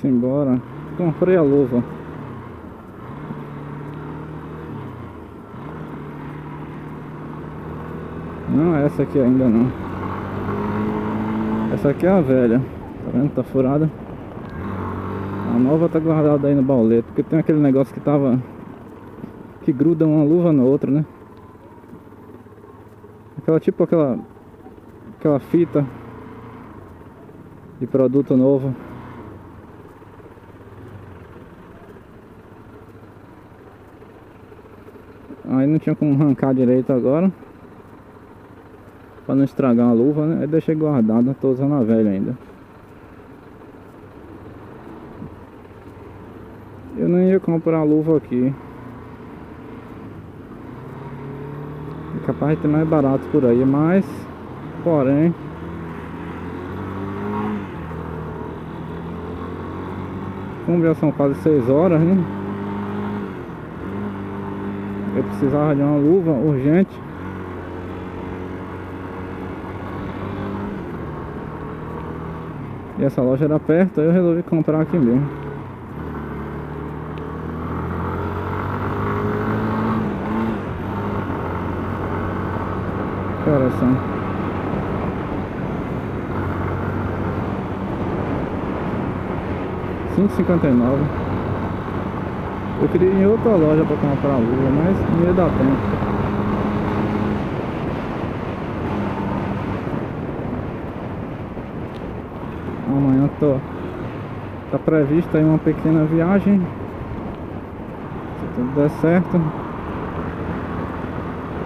Simbora. Comprei a luva. Não é essa aqui ainda não. Essa aqui é a velha. Tá vendo? Tá furada. A nova tá guardada aí no baulete. Porque tem aquele negócio que tava... que gruda uma luva na outra, né? Aquela fita de produto novo. Aí não tinha como arrancar direito agora, pra não estragar a luva, né? Aí deixei guardada, tô usando a velha ainda. Eu não ia comprar a luva aqui. É capaz de ter mais barato por aí, mas... porém... como já são quase 6 horas, né? Eu precisava de uma luva urgente. E essa loja era perto, aí eu resolvi comprar aqui mesmo. Que horas são? 5h59. Eu queria ir em outra loja para comprar a luva, mas não ia dar tempo. Amanhã tá prevista aí uma pequena viagem. Se tudo der certo,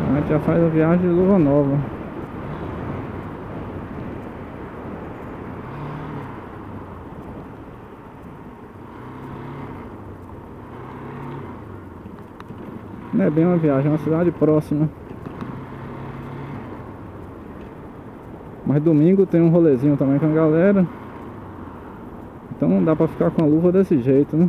a gente já faz a viagem de luva nova. Não é bem uma viagem, é uma cidade próxima. Mas domingo tem um rolezinho também com a galera. Então não dá pra ficar com a luva desse jeito, né?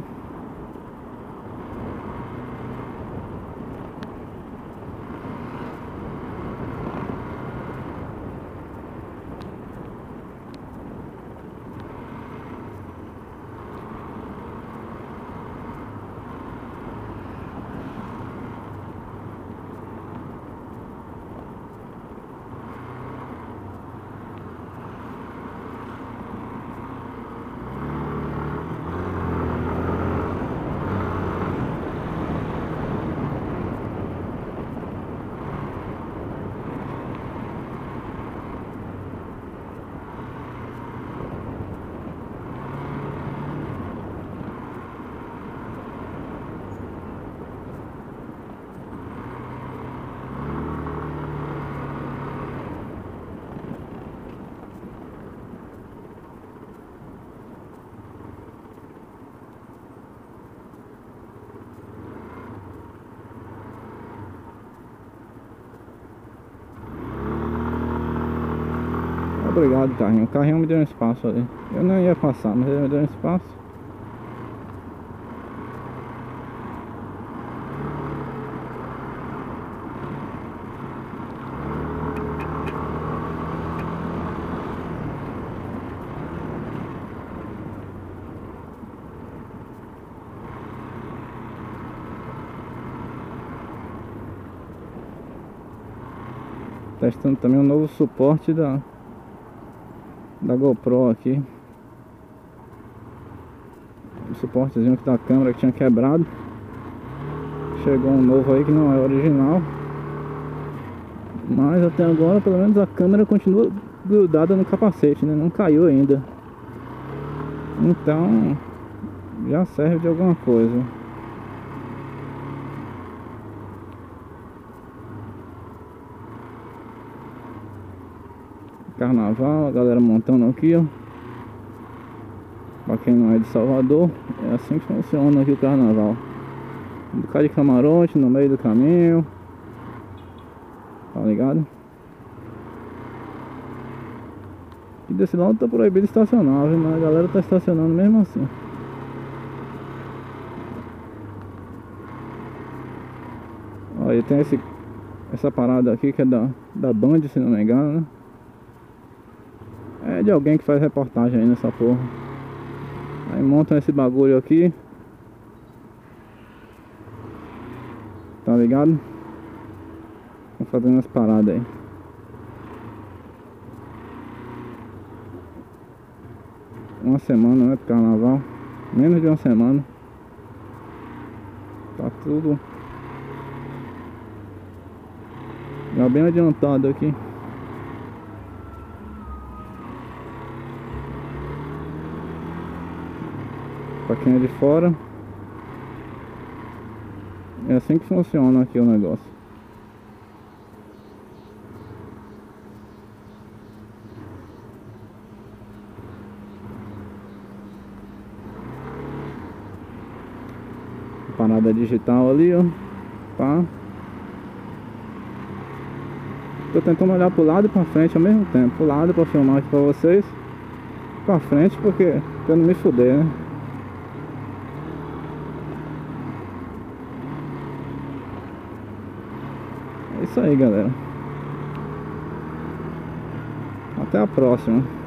Obrigado, carrinho. O carrinho me deu um espaço ali. Eu não ia passar, mas ele me deu um espaço. Testando também um novo suporte da GoPro aqui. O suportezinho aqui da câmera que tinha quebrado. Chegou um novo aí que não é original. Mas até agora pelo menos a câmera continua grudada no capacete, né? Não caiu ainda. Então já serve de alguma coisa. Carnaval, a galera montando aqui, ó. Pra quem não é de Salvador, é assim que funciona aqui o carnaval. Um bocado de camarote no meio do caminho. Tá ligado? E desse lado tá proibido estacionar, viu? Mas a galera tá estacionando mesmo assim. Olha, tem essa parada aqui que é da Band, se não me engano, né? É de alguém que faz reportagem aí nessa porra. Aí montam esse bagulho aqui. Tá ligado? Estão fazendo as paradas aí. Uma semana, né, pro carnaval. Menos de uma semana. Tá tudo já bem adiantado aqui. Pra quem é de fora, é assim que funciona aqui o negócio. Parada digital ali, ó. Pá. Tô tentando olhar pro lado e pra frente ao mesmo tempo. Pro lado pra filmar aqui pra vocês. Pra frente porque pra não me fuder, né? É isso aí, galera. Até a próxima.